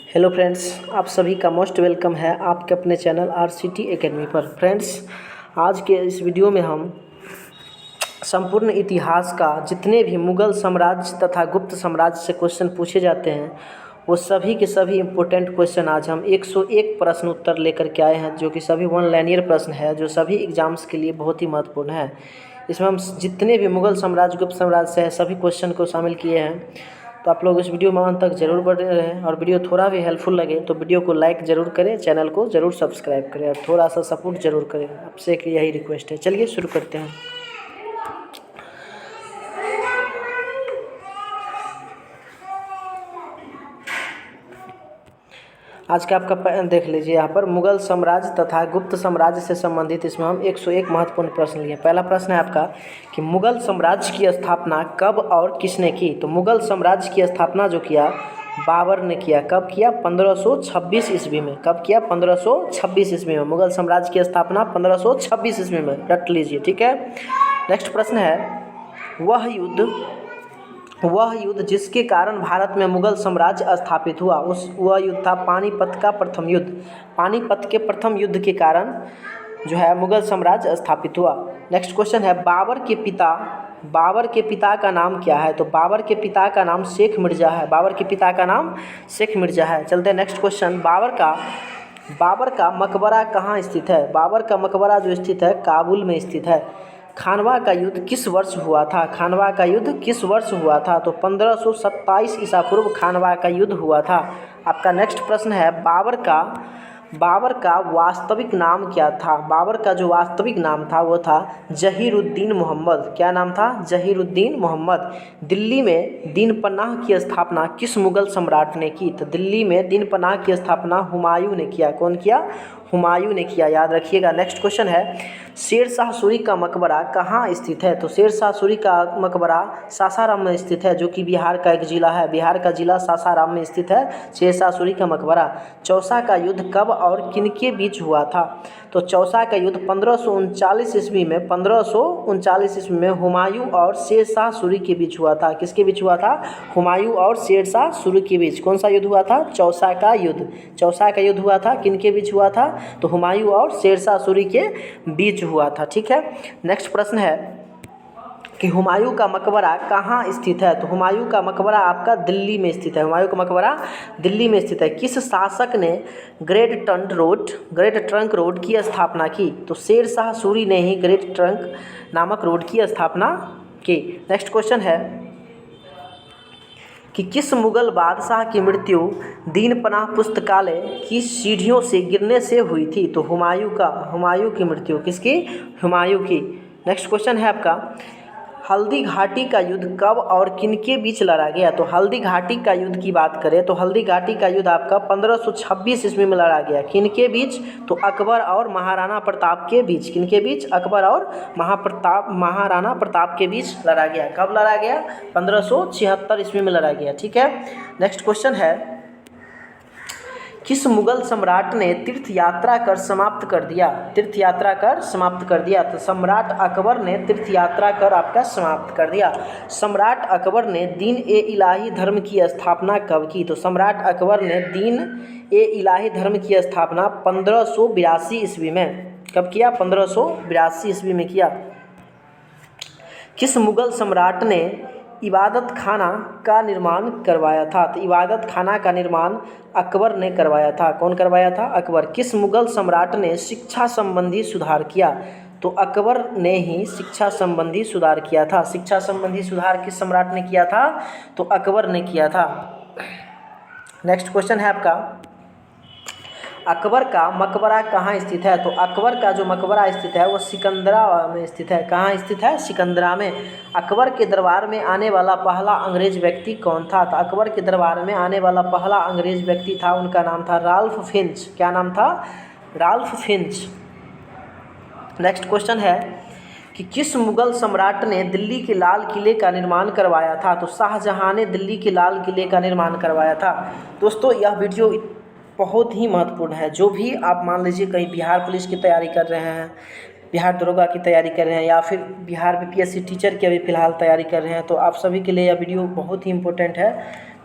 Hello friends, आप सभी का मोस्ट वेलकम है आपके अपने चैनल RCT एकेडमी पर। फ्रेंड्स, आज के इस वीडियो में हम संपूर्ण इतिहास का जितने भी मुग़ल साम्राज्य तथा गुप्त साम्राज्य से क्वेश्चन पूछे जाते हैं वो सभी के सभी इम्पोर्टेंट क्वेश्चन आज हम 101 प्रश्न उत्तर लेकर के आए हैं, जो कि सभी वन लाइनियर प्रश्न है, जो सभी एग्जाम्स के लिए बहुत ही महत्वपूर्ण है। इसमें हम जितने भी मुग़ल साम्राज्य गुप्त साम्राज्य से है सभी क्वेश्चन को शामिल किए हैं। तो आप लोग इस वीडियो में अंत तक जरूर बने रहें और वीडियो थोड़ा भी हेल्पफुल लगे तो वीडियो को लाइक ज़रूर करें, चैनल को ज़रूर सब्सक्राइब करें और थोड़ा सा सपोर्ट ज़रूर करें। आपसे एक यही रिक्वेस्ट है। चलिए शुरू करते हैं। आज का आपका देख लीजिए, यहाँ पर मुग़ल साम्राज्य तथा गुप्त साम्राज्य से संबंधित इसमें हम 101 महत्वपूर्ण प्रश्न लिए। पहला प्रश्न है आपका कि मुग़ल साम्राज्य की स्थापना कब और किसने की। तो मुग़ल साम्राज्य की स्थापना जो किया बाबर ने किया। कब किया? 1526 ईस्वी में। कब किया? 1526 ईस्वी में। मुग़ल साम्राज्य की स्थापना 1526 ईस्वी में, रट लीजिए, ठीक है। नेक्स्ट प्रश्न है, वह युद्ध जिसके कारण भारत में मुग़ल साम्राज्य स्थापित हुआ, वह युद्ध था पानीपत का प्रथम युद्ध। पानीपत के प्रथम युद्ध के कारण जो है मुग़ल साम्राज्य स्थापित हुआ। नेक्स्ट क्वेश्चन है, बाबर के पिता का नाम क्या है। तो बाबर के पिता का नाम शेख मिर्ज़ा है। बाबर के पिता का नाम शेख मिर्ज़ा है। चलते हैं नेक्स्ट क्वेश्चन, बाबर का मकबरा कहाँ स्थित है। बाबर का मकबरा जो स्थित है काबुल में स्थित है। खानवा का युद्ध किस वर्ष हुआ था। खानवा का युद्ध किस वर्ष हुआ था। तो 1527 ईसा पूर्व खानवा का युद्ध हुआ था। आपका नेक्स्ट प्रश्न है, बाबर का वास्तविक नाम क्या था। बाबर का जो वास्तविक नाम था वो था जहीरुद्दीन मोहम्मद। क्या नाम था? जहीरुद्दीन मोहम्मद। दिल्ली में दीन पनाह की स्थापना किस मुग़ल सम्राट ने की। तो दिल्ली में दीन पनाह की स्थापना हुमायूं ने किया। कौन किया? हुमायूं ने किया, याद रखिएगा। नेक्स्ट क्वेश्चन है, शेर शाह सूरी का मकबरा कहाँ स्थित है। तो शेर शाह सूरी का मकबरा सासाराम में स्थित है, जो कि बिहार का एक ज़िला है। बिहार का ज़िला सासाराम में स्थित है शेर शाह सूरी का मकबरा। चौसा का युद्ध कब और किनके बीच हुआ था। तो चौसा का युद्ध 1539 ईस्वी में 1539 ईस्वी में हुमायूं और शेर शाह सूरी के बीच हुआ था। किसके बीच हुआ था? हुमायूं और शेर शाह सूरी के बीच। कौन सा युद्ध हुआ था? चौसा का युद्ध। चौसा का युद्ध हुआ था, किनके बीच हुआ था? तो हुमायूं और शेर शाह सूरी के बीच हुआ था, ठीक है। नेक्स्ट प्रश्न है कि हुमायूं का मकबरा कहाँ स्थित है। तो हुमायूं का मकबरा आपका दिल्ली में स्थित है। हुमायूं का मकबरा दिल्ली में स्थित है। किस शासक ने ग्रेट ट्रंक रोड की स्थापना की। तो शेर शाह सूरी ने ही ग्रेट ट्रंक नामक रोड की स्थापना की। नेक्स्ट क्वेश्चन है कि किस मुग़ल बादशाह की मृत्यु दीन पनाह पुस्तकालय की सीढ़ियों से गिरने से हुई थी। तो हुमायूं की मृत्यु। किसकी? हुमायूं की। नेक्स्ट क्वेश्चन है आपका, हल्दी घाटी का युद्ध कब और किनके बीच लड़ा गया। तो हल्दी घाटी का युद्ध की बात करें तो हल्दी घाटी का युद्ध आपका 1526 ईस्वी में लड़ा गया। किनके बीच? तो अकबर और महाराणा प्रताप के बीच। किनके बीच? अकबर और महाराणा प्रताप के बीच लड़ा गया। कब लड़ा गया? 1576 ईस्वी में लड़ा गया, ठीक है। नेक्स्ट क्वेश्चन है, किस मुग़ल सम्राट ने तीर्थ यात्रा कर समाप्त कर दिया। तीर्थ यात्रा कर समाप्त कर दिया। तो सम्राट अकबर ने तीर्थ यात्रा कर आपका समाप्त कर दिया। सम्राट अकबर ने दीन ए इलाही धर्म की स्थापना कब की। तो सम्राट अकबर ने दीन ए इलाही धर्म की स्थापना 1582 ईस्वी में। कब किया? 1582 ईस्वी में किया। किस मुग़ल सम्राट ने इबादत खाना का निर्माण करवाया था। तो इबादत खाना का निर्माण अकबर ने करवाया था। कौन करवाया था? अकबर। किस मुग़ल सम्राट ने शिक्षा संबंधी सुधार किया। तो अकबर ने ही शिक्षा संबंधी सुधार किया था। शिक्षा संबंधी सुधार किस सम्राट ने किया था? तो अकबर ने किया था। नेक्स्ट क्वेश्चन है आपका, अकबर का मकबरा कहाँ स्थित है। तो अकबर का जो मकबरा स्थित है वो सिकंदरा में स्थित है। कहाँ स्थित है? सिकंदरा में। अकबर के दरबार में आने वाला पहला अंग्रेज व्यक्ति कौन था। तो अकबर के दरबार में आने वाला पहला अंग्रेज व्यक्ति था, उनका नाम था राल्फ फिंच। क्या नाम था? Ralph Finch. नेक्स्ट क्वेश्चन है कि किस मुग़ल सम्राट ने दिल्ली के लाल किले का निर्माण करवाया था। तो शाहजहाँ ने दिल्ली के लाल किले का निर्माण करवाया था। दोस्तों, यह वीडियो बहुत ही महत्वपूर्ण है। जो भी आप मान लीजिए कहीं बिहार पुलिस की तैयारी कर रहे हैं, बिहार दरोगा की तैयारी कर रहे हैं, या फिर बिहार BPSC टीचर की अभी फ़िलहाल तैयारी कर रहे हैं, तो आप सभी के लिए यह वीडियो बहुत ही इम्पोर्टेंट है।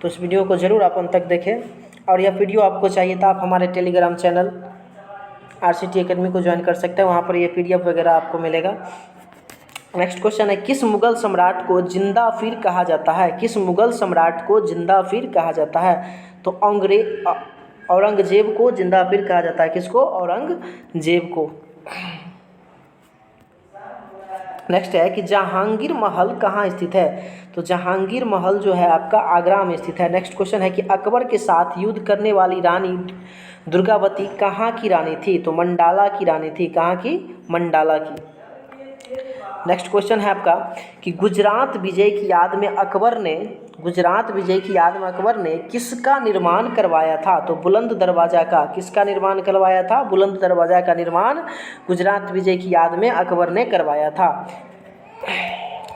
तो इस वीडियो को ज़रूर आप अंत तक देखें और यह वीडियो आपको चाहिए था, आप हमारे टेलीग्राम चैनल RCT एकेडमी को ज्वाइन कर सकते हैं, वहाँ पर ये PDF वगैरह आपको मिलेगा। नेक्स्ट क्वेश्चन है, किस मुगल सम्राट को जिंदा पीर कहा जाता है? किस मुगल सम्राट को जिंदा पीर कहा जाता है? तो औरंगजेब को जिंदा पीर कहा जाता है। किसको? औरंगजेब को। नेक्स्ट है कि जहांगीर महल कहाँ स्थित है? तो जहांगीर महल जो है आपका आगरा में स्थित है। नेक्स्ट क्वेश्चन है कि अकबर के साथ युद्ध करने वाली रानी दुर्गावती कहाँ की रानी थी? तो मंडाला की रानी थी। कहाँ की? मंडाला की। नेक्स्ट क्वेश्चन है आपका कि गुजरात विजय की याद में अकबर ने किसका निर्माण करवाया था? तो बुलंद दरवाजा का। किसका निर्माण करवाया था? बुलंद दरवाजा का निर्माण गुजरात विजय की याद में अकबर ने करवाया था।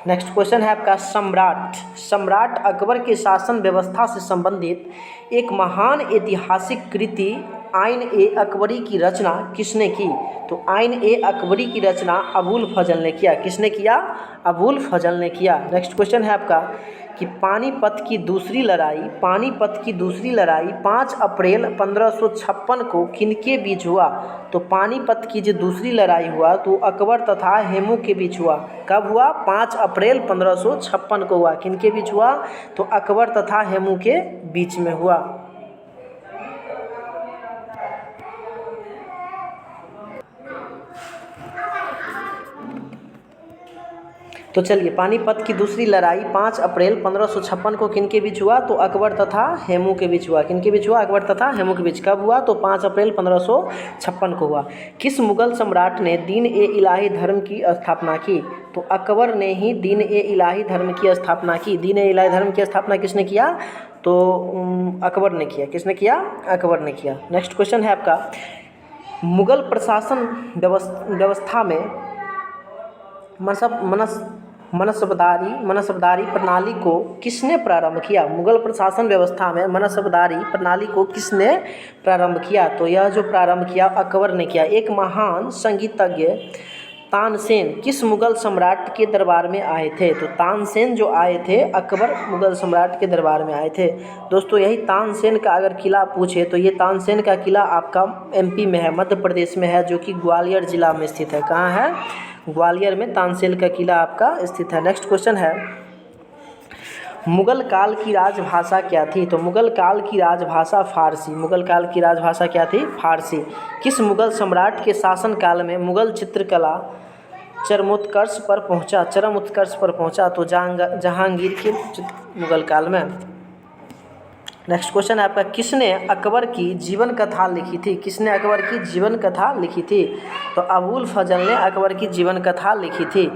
नेक्स्ट क्वेश्चन है आपका सम्राट अकबर के शासन व्यवस्था से संबंधित एक महान ऐतिहासिक कृति आइन ए अकबरी की रचना किसने की? तो आइन ए अकबरी की रचना अबुल फजल ने किया। किसने किया? अबुल फजल ने किया। नेक्स्ट क्वेश्चन है आपका कि पानीपत की दूसरी लड़ाई 5 अप्रैल 1556 को किनके बीच हुआ? तो पानीपत की जो दूसरी लड़ाई हुआ तो अकबर तथा हेमू के बीच हुआ। कब हुआ? 5 अप्रैल 1556 को हुआ। किनके बीच हुआ? तो अकबर तथा हेमू के बीच में हुआ। तो चलिए, पानीपत की दूसरी लड़ाई 5 अप्रैल 1556 को किनके बीच हुआ? तो अकबर तथा हेमू के बीच हुआ। किनके बीच हुआ? अकबर तथा हेमू के बीच। कब हुआ? तो 5 अप्रैल 1556 को हुआ। किस मुगल सम्राट ने दीन ए इलाही धर्म की स्थापना की? तो अकबर ने ही दीन ए इलाही धर्म की स्थापना की। दीन ए इलाही धर्म की स्थापना किसने किया? तो अकबर ने किया। किसने किया? अकबर ने किया। नेक्स्ट क्वेश्चन है आपका, मुगल प्रशासन व्यवस्था में मनसबदारी प्रणाली को किसने प्रारंभ किया? मुगल प्रशासन व्यवस्था में मनसबदारी प्रणाली को किसने प्रारंभ किया? तो यह जो प्रारंभ किया अकबर ने किया। एक महान संगीतज्ञ तानसेन किस मुगल सम्राट के दरबार में आए थे? तो तानसेन जो आए थे अकबर मुगल सम्राट के दरबार में आए थे। दोस्तों, यही तानसेन का अगर किला पूछे तो ये तानसेन का किला आपका MP में है, मध्य प्रदेश में है, जो कि ग्वालियर जिला में स्थित है। कहाँ है? ग्वालियर में तानसेन का किला आपका स्थित है। नेक्स्ट क्वेश्चन है, मुगल काल की राजभाषा क्या थी? तो मुगल काल की राजभाषा फारसी। मुगल काल की राजभाषा क्या थी? फारसी। किस मुगल सम्राट के शासनकाल में मुगल चित्रकला चरम उत्कर्ष पर पहुंचा? तो जहांगीर के मुगल काल में। नेक्स्ट क्वेश्चन है आपका, किसने अकबर की जीवन कथा लिखी थी? किसने अकबर की जीवन कथा लिखी थी? तो अबुल फजल ने अकबर की जीवन कथा लिखी थी।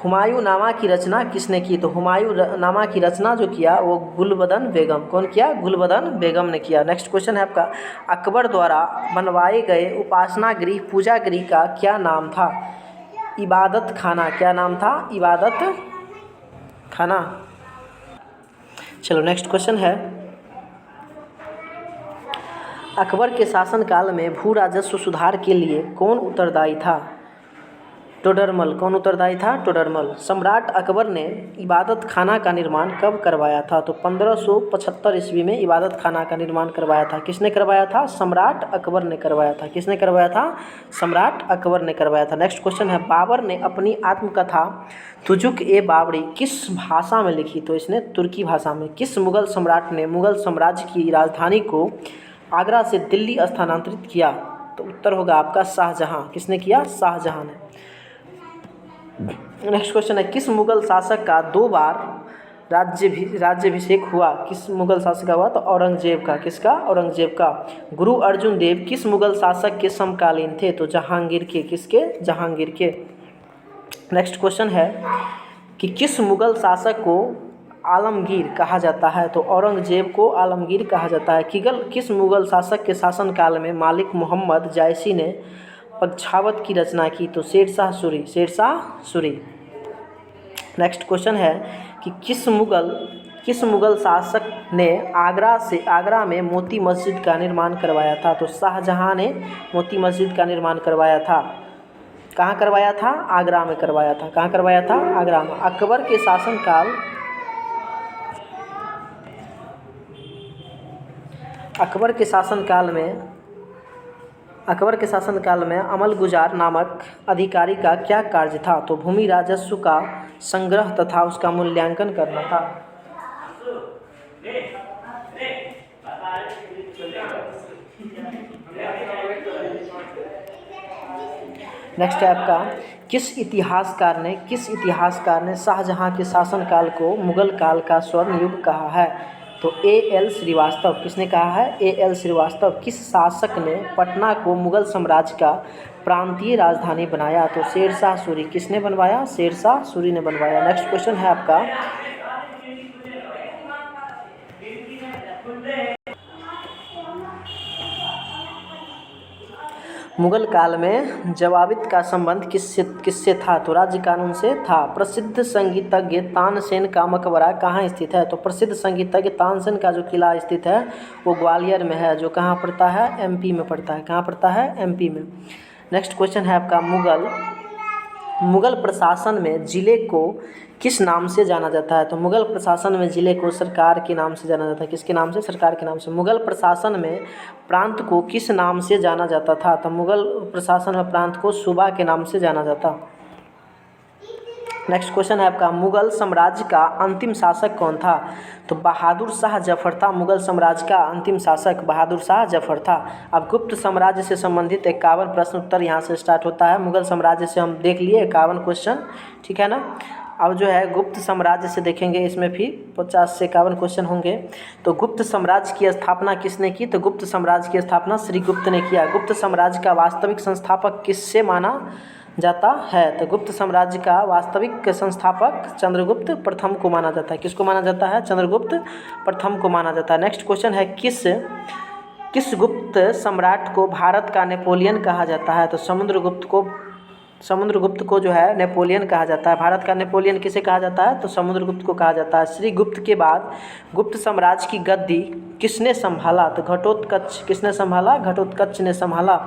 हुमायूं नामा की रचना किसने की? तो हुमायूं नामा की रचना जो किया वो गुलबदन बेगम। कौन किया? गुलबदन बेगम ने किया। नेक्स्ट क्वेश्चन है आपका, अकबर द्वारा बनवाए गए उपासना गृह पूजा गृह का क्या नाम था? इबादत खाना। क्या नाम था? इबादत खाना। चलो, नेक्स्ट क्वेश्चन है, अकबर के शासनकाल में भू राजस्व सुधार के लिए कौन उत्तरदायी था? टोडरमल। कौन उत्तरदायी था? टोडरमल। सम्राट अकबर ने इबादत खाना का निर्माण कब करवाया था? तो 1575 ईस्वी में इबादत खाना का निर्माण करवाया था। किसने करवाया था? सम्राट अकबर ने करवाया था। किसने करवाया था? सम्राट अकबर ने करवाया था। नेक्स्ट क्वेश्चन है, बाबर ने अपनी आत्मकथा तुजुक ए बाबरी किस भाषा में लिखी? तो इसने तुर्की भाषा में। किस मुगल सम्राट ने मुगल साम्राज्य की राजधानी को आगरा से दिल्ली स्थानांतरित किया? तो उत्तर होगा आपका शाहजहां। किसने किया? शाहजहां ने। नेक्स्ट क्वेश्चन है, किस मुगल शासक का 2 बार राज्याभिषेक हुआ? किस मुगल शासक का हुआ? तो औरंगजेब का। किसका? औरंगजेब का। गुरु अर्जुन देव किस मुगल शासक के समकालीन थे? तो जहांगीर के। किसके? जहांगीर के। नेक्स्ट क्वेश्चन है कि किस मुगल शासक को आलमगीर कहा जाता है? तो औरंगजेब को आलमगीर कहा जाता है। किस मुगल शासक के शासनकाल में मालिक मोहम्मद जायसी ने पक्षावत की रचना की? तो शेरशाह सूरी। नेक्स्ट क्वेश्चन है कि किस मुगल शासक ने आगरा में मोती मस्जिद का निर्माण करवाया था? तो शाहजहां ने मोती मस्जिद का निर्माण करवाया था। कहाँ करवाया था? आगरा में करवाया था। कहाँ करवाया था? आगरा में। अकबर के अकबर के शासनकाल में अमल गुजार नामक अधिकारी का क्या कार्य था? तो भूमि राजस्व का संग्रह तथा उसका मूल्यांकन करना था। नेक्स्ट है आपका, किस इतिहासकार ने शाहजहां के शासनकाल को मुगल काल का स्वर्ण युग कहा है? तो A.L. श्रीवास्तव। किसने कहा है? A.L. श्रीवास्तव। किस शासक ने पटना को मुगल साम्राज्य का प्रांतीय राजधानी बनाया? तो शेरशाह सूरी। किसने बनवाया? शेरशाह सूरी ने बनवाया। नेक्स्ट क्वेश्चन है आपका, मुगल काल में जवाबित का संबंध किससे था? तो राज्य कानून से था। प्रसिद्ध संगीतज्ञ तानसेन का मकबरा कहाँ स्थित है? तो प्रसिद्ध संगीतज्ञ तानसेन का जो किला स्थित है वो ग्वालियर में है, जो कहाँ पड़ता है? MP में पड़ता है। कहाँ पड़ता है? MP में। नेक्स्ट क्वेश्चन है आपका, मुगल प्रशासन में जिले को किस नाम से जाना जाता है? तो मुगल प्रशासन में जिले को सरकार के नाम से जाना जाता है। किसके नाम से? सरकार के नाम से। मुगल प्रशासन में प्रांत को किस नाम से जाना जाता था? तो मुगल प्रशासन में प्रांत को सूबा के नाम से जाना जाता। नेक्स्ट क्वेश्चन है आपका, मुगल साम्राज्य का अंतिम शासक कौन था? तो बहादुर शाह जफर था। मुगल साम्राज्य का अंतिम शासक बहादुर शाह जफर था। अब गुप्त साम्राज्य से संबंधित 51 प्रश्न उत्तर यहाँ से स्टार्ट होता है। मुगल साम्राज्य से हम देख लिए 51 क्वेश्चन, ठीक है ना। अब जो है गुप्त साम्राज्य से देखेंगे, इसमें भी 50 से 51 क्वेश्चन होंगे। तो गुप्त साम्राज्य की स्थापना किसने की? तो गुप्त साम्राज्य की स्थापना श्रीगुप्त ने किया। गुप्त साम्राज्य का वास्तविक संस्थापक किससे माना जाता है? तो गुप्त साम्राज्य का वास्तविक संस्थापक चंद्रगुप्त प्रथम को माना जाता है। किसको माना जाता है? चंद्रगुप्त प्रथम को माना जाता है। नेक्स्ट क्वेश्चन है, किस गुप्त सम्राट को भारत का नेपोलियन कहा जाता है? तो समुद्रगुप्त को जो है नेपोलियन कहा जाता है। भारत का नेपोलियन किसे कहा जाता है? तो समुद्रगुप्त को कहा जाता है। श्रीगुप्त के बाद गुप्त साम्राज्य की गद्दी किसने संभाला? तो घटोत्कच। किसने संभाला? घटोत्कच ने संभाला।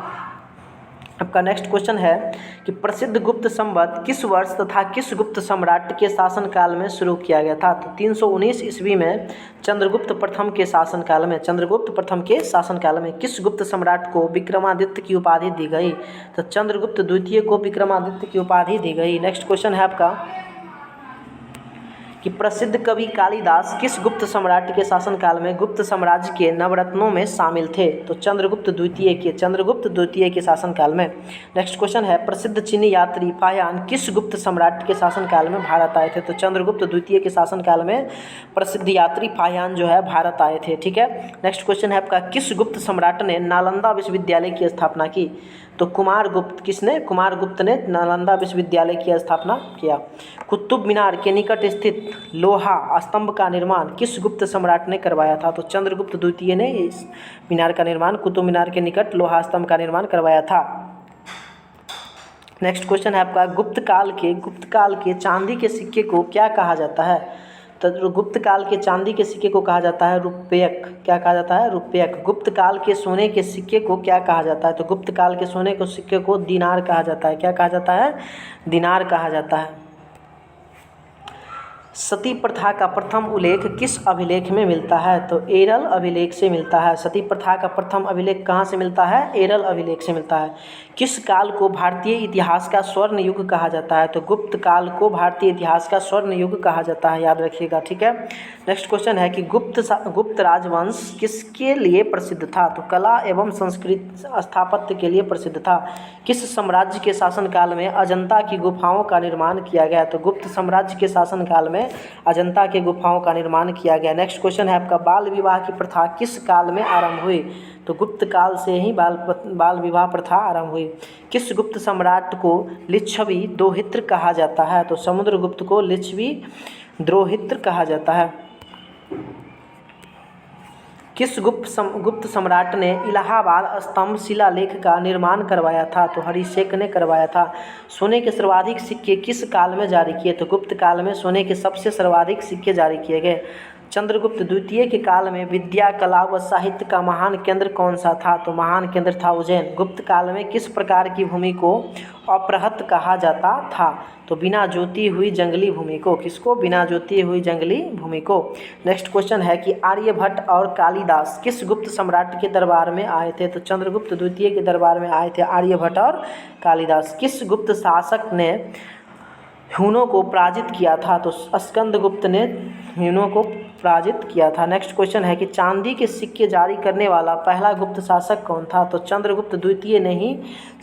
आपका नेक्स्ट क्वेश्चन है कि प्रसिद्ध गुप्त संवत किस वर्ष तथा किस गुप्त सम्राट के शासनकाल में शुरू किया गया था? तो 319 ईस्वी में चंद्रगुप्त प्रथम के शासनकाल में। चंद्रगुप्त प्रथम के शासनकाल में किस गुप्त सम्राट को विक्रमादित्य की उपाधि दी गई? तो चंद्रगुप्त द्वितीय को विक्रमादित्य की उपाधि दी गई। नेक्स्ट क्वेश्चन है आपका कि प्रसिद्ध कवि कालिदास किस गुप्त सम्राट के शासनकाल में गुप्त साम्राज्य के नवरत्नों में शामिल थे? तो चंद्रगुप्त द्वितीय के शासनकाल में। नेक्स्ट क्वेश्चन है, प्रसिद्ध चीनी यात्री फाह्यान किस गुप्त सम्राट के शासनकाल में भारत आए थे? तो चंद्रगुप्त द्वितीय के शासनकाल में प्रसिद्ध यात्री फाह्यान जो है भारत आए थे, ठीक है। नेक्स्ट क्वेश्चन है आपका, किस गुप्त सम्राट ने नालंदा विश्वविद्यालय की स्थापना की? तो कुमारगुप्त। किसने? कुमारगुप्त ने नालंदा विश्वविद्यालय की स्थापना किया। कुतुब मीनार के निकट स्थित लोहा स्तंभ का निर्माण किस गुप्त सम्राट ने करवाया था? तो चंद्रगुप्त द्वितीय ने इस मीनार का निर्माण, कुतुब मीनार के निकट लोहा स्तंभ का निर्माण करवाया था। नेक्स्ट क्वेश्चन है आपका, गुप्त काल के चांदी के सिक्के को क्या कहा जाता है? तो गुप्त काल के चांदी के सिक्के को कहा जाता है रुपयक। क्या कहा जाता है? रुपयक। गुप्त काल के सोने के सिक्के को क्या कहा जाता है? तो गुप्त काल के सोने के सिक्के को दिनार कहा जाता है। क्या कहा जाता है? दिनार कहा जाता है। सती प्रथा का प्रथम उल्लेख किस अभिलेख में मिलता है? तो एरल अभिलेख से मिलता है। सती प्रथा का प्रथम अभिलेख कहाँ से मिलता है? एरल अभिलेख से मिलता है। किस काल को भारतीय इतिहास का स्वर्ण युग कहा जाता है? तो गुप्त काल को भारतीय इतिहास का स्वर्ण युग कहा जाता है, याद रखिएगा, ठीक है। नेक्स्ट क्वेश्चन है कि गुप्त राजवंश किसके लिए प्रसिद्ध था? तो कला एवं संस्कृत स्थापत्य के लिए प्रसिद्ध था। किस साम्राज्य के शासनकाल में अजंता की गुफाओं का निर्माण किया गया? तो गुप्त साम्राज्य के शासनकाल में अजंता के गुफाओं का निर्माण किया गया। नेक्स्ट क्वेश्चन है आपका, बाल विवाह की प्रथा किस काल में आरंभ हुई? तो गुप्त काल से ही बाल विवाह प्रथा आरंभ हुई। किस गुप्त सम्राट को लिच्छवी द्रोहित्र कहा जाता है? तो समुद्रगुप्त को लिच्छवी द्रोहित्र कहा जाता है। किस गुप्त सम्राट ने इलाहाबाद स्तंभ शिलालेख का निर्माण करवाया था? तो हरिशेक ने करवाया था। सोने के सर्वाधिक सिक्के किस काल में जारी किए? तो गुप्त काल में सोने के सबसे सर्वाधिक सिक्के जारी किए गए। चंद्रगुप्त द्वितीय के काल में विद्या, कला व साहित्य का महान केंद्र कौन सा था? तो महान केंद्र था उज्जैन। गुप्त काल में किस प्रकार की भूमि को अपृहत कहा जाता था? तो बिना जोती हुई जंगली भूमि को। किसको? बिना जोती हुई जंगली भूमि को। नेक्स्ट क्वेश्चन है कि आर्यभट्ट और कालिदास किस गुप्त सम्राट के दरबार में आए थे? तो चंद्रगुप्त द्वितीय के दरबार में आए थे आर्यभट्ट और कालिदास। किस गुप्त शासक ने हुनों को पराजित किया था? तो स्कंदगुप्त ने हुनों को पराजित किया था। नेक्स्ट क्वेश्चन है कि चांदी के सिक्के जारी करने वाला पहला गुप्त शासक कौन था? तो चंद्रगुप्त द्वितीय ने ही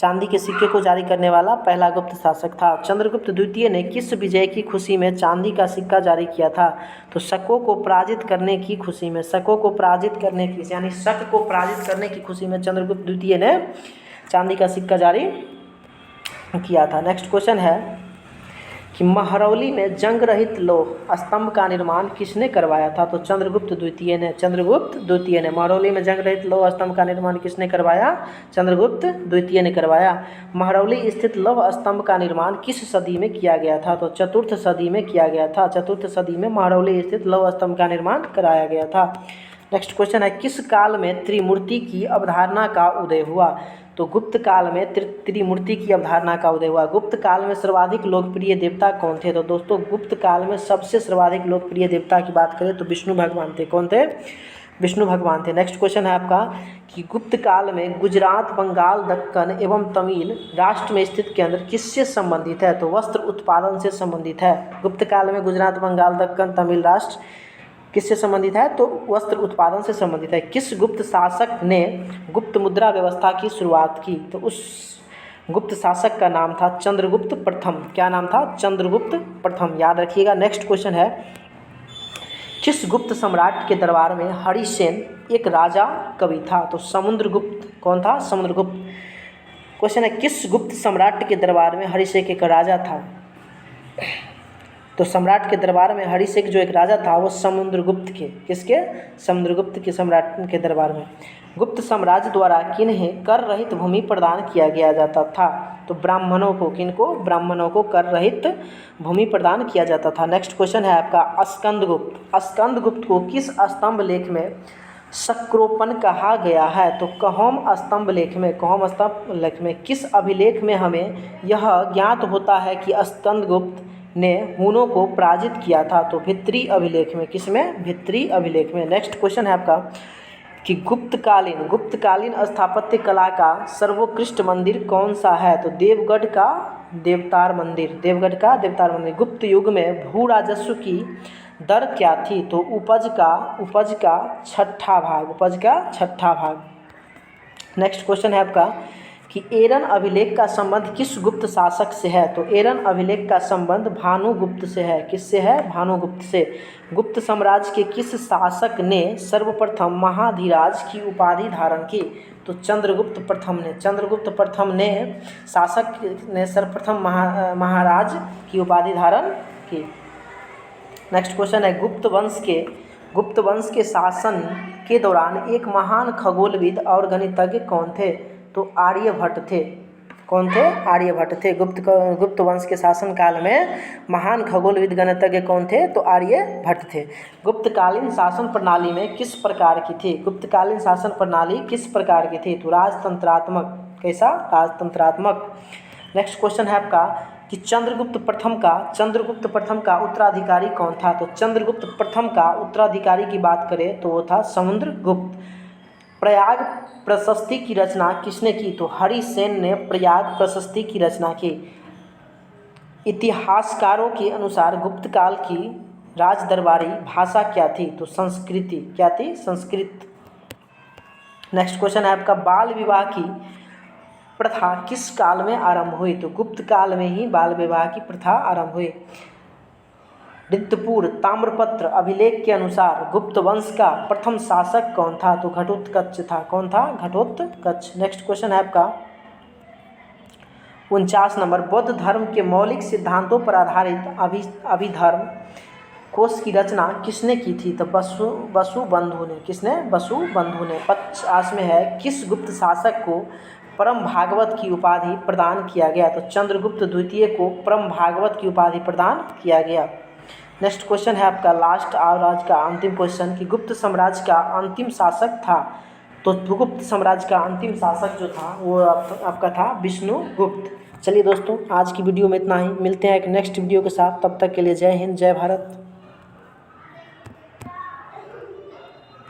चांदी के सिक्के को जारी करने वाला पहला गुप्त शासक था। चंद्रगुप्त द्वितीय ने किस विजय की खुशी में चांदी का सिक्का जारी किया था? तो शकों को पराजित करने की खुशी में। शकों को पराजित करने की, यानी शक को पराजित करने की खुशी में चंद्रगुप्त द्वितीय ने चांदी का सिक्का जारी किया था। नेक्स्ट क्वेश्चन है कि महरौली में जंग रहित लौह स्तंभ का निर्माण किसने करवाया था? तो चंद्रगुप्त द्वितीय ने। चंद्रगुप्त द्वितीय ने। महरौली में जंग रहित लौह स्तंभ का निर्माण किसने करवाया? चंद्रगुप्त द्वितीय ने करवाया। महरौली स्थित लौह स्तंभ का निर्माण किस सदी में किया गया था? तो चतुर्थ सदी में किया गया था। चतुर्थ सदी में महरौली स्थित लौह स्तंभ का निर्माण कराया गया था। नेक्स्ट क्वेश्चन है किस काल में त्रिमूर्ति की अवधारणा का उदय हुआ? तो गुप्त काल में त्रिमूर्ति की अवधारणा का उदय हुआ। गुप्त काल में सर्वाधिक लोकप्रिय देवता कौन थे? तो दोस्तों गुप्त काल में सबसे सर्वाधिक लोकप्रिय देवता की बात करें तो विष्णु भगवान थे। कौन थे? विष्णु भगवान थे। नेक्स्ट क्वेश्चन है आपका कि गुप्त काल में गुजरात, बंगाल, दक्कन एवं तमिल राष्ट्र में स्थित केंद्र किससे संबंधित है? तो वस्त्र उत्पादन से संबंधित है। गुप्त काल में गुजरात, बंगाल, दक्कन, तमिल राष्ट्र किससे संबंधित है? तो वस्त्र उत्पादन से संबंधित है। किस गुप्त शासक ने गुप्त मुद्रा व्यवस्था की शुरुआत की? तो उस गुप्त शासक का नाम था चंद्रगुप्त प्रथम। क्या नाम था? चंद्रगुप्त प्रथम। याद रखिएगा। नेक्स्ट क्वेश्चन है किस गुप्त सम्राट के दरबार में हरिसेन एक राजा कवि था? तो समुद्रगुप्त। कौन था? समुद्रगुप्त। क्वेश्चन है किस गुप्त सम्राट के दरबार में हरिसेन एक राजा था? तो सम्राट के दरबार में हरिसेन जो एक राजा था वो समुद्रगुप्त के। किसके? समुद्रगुप्त के सम्राट के दरबार में। गुप्त साम्राज्य द्वारा किन्हें कर रहित भूमि प्रदान किया गया जाता था? तो ब्राह्मणों को। किनको? ब्राह्मणों को कर रहित भूमि प्रदान किया जाता था। नेक्स्ट क्वेश्चन है आपका स्कंदगुप्त। स्कंदगुप्त को किस स्तंभ लेख में शक्रोपन कहा गया है? तो कौम स्तंभ लेख में। कौम स्तंभ लेख में। किस अभिलेख में हमें यह ज्ञात होता है कि स्कंदगुप्त ने हुनों को पराजित किया था? तो भित्री अभिलेख में। किसमें? भित्री अभिलेख में। नेक्स्ट क्वेश्चन है आपका कि गुप्तकालीन स्थापत्य कला का सर्वोत्कृष्ट मंदिर कौन सा है? तो देवगढ़ का देवतार मंदिर। देवगढ़ का देवतार मंदिर। गुप्त युग में भू राजस्व की दर क्या थी? तो उपज का छठा भाग। उपज का छठा भाग। नेक्स्ट क्वेश्चन है आपका कि एरन अभिलेख का संबंध किस गुप्त शासक से है? तो एरन अभिलेख का संबंध भानुगुप्त से है। किससे है? भानुगुप्त से। गुप्त साम्राज्य के किस शासक ने सर्वप्रथम महाधिराज की उपाधि धारण की? तो चंद्रगुप्त प्रथम ने। चंद्रगुप्त प्रथम ने शासक ने सर्वप्रथम महाराज की उपाधि धारण की। नेक्स्ट क्वेश्चन है गुप्त वंश के शासन के दौरान एक महान खगोलविद और गणितज्ञ कौन थे? तो आर्यभट्ट थे। कौन थे? आर्यभट्ट थे। गुप्त वंश के शासन काल में महान खगोलविद गणितज्ञ कौन थे? तो आर्यभट्ट थे। गुप्तकालीन शासन प्रणाली में किस प्रकार की थी? गुप्तकालीन शासन प्रणाली किस प्रकार की थी? तो राजतंत्रात्मक। कैसा? राजतंत्रात्मक। नेक्स्ट क्वेश्चन है आपका कि चंद्रगुप्त प्रथम का उत्तराधिकारी कौन था? तो चंद्रगुप्त प्रथम का उत्तराधिकारी की बात करें तो वो था समुद्रगुप्त। प्रयाग प्रशस्ति की रचना किसने की? तो हरिसेन ने प्रयाग प्रशस्ति की रचना की। इतिहासकारों के अनुसार गुप्त काल की राजदरबारी भाषा क्या थी? तो संस्कृति। क्या थी? संस्कृत। नेक्स्ट क्वेश्चन है आपका बाल विवाह की प्रथा किस काल में आरंभ हुई? तो गुप्त काल में ही बाल विवाह की प्रथा आरंभ हुई। ऋतुपुर ताम्रपत्र अभिलेख के अनुसार गुप्त वंश का प्रथम शासक कौन था? तो घटोत्कच था। कौन था? घटोत्कच। नेक्स्ट क्वेश्चन है आपका 49 नंबर। बौद्ध धर्म के मौलिक सिद्धांतों पर आधारित अभिधर्म कोश की रचना किसने की थी? तो वसुबंधु ने। किसने? वसुबंधु ने। 50 में है किस गुप्त शासक को परम भागवत की उपाधि प्रदान किया गया? तो चंद्रगुप्त द्वितीय को परम भागवत की उपाधि प्रदान किया गया। नेक्स्ट क्वेश्चन है आपका लास्ट और आज का अंतिम क्वेश्चन कि गुप्त साम्राज्य का अंतिम शासक था। तो गुप्त साम्राज्य का अंतिम शासक जो था वो आपका था विष्णुगुप्त। चलिए दोस्तों, आज की वीडियो में इतना ही। मिलते हैं एक नेक्स्ट वीडियो के साथ, तब तक के लिए जय हिंद, जय भारत।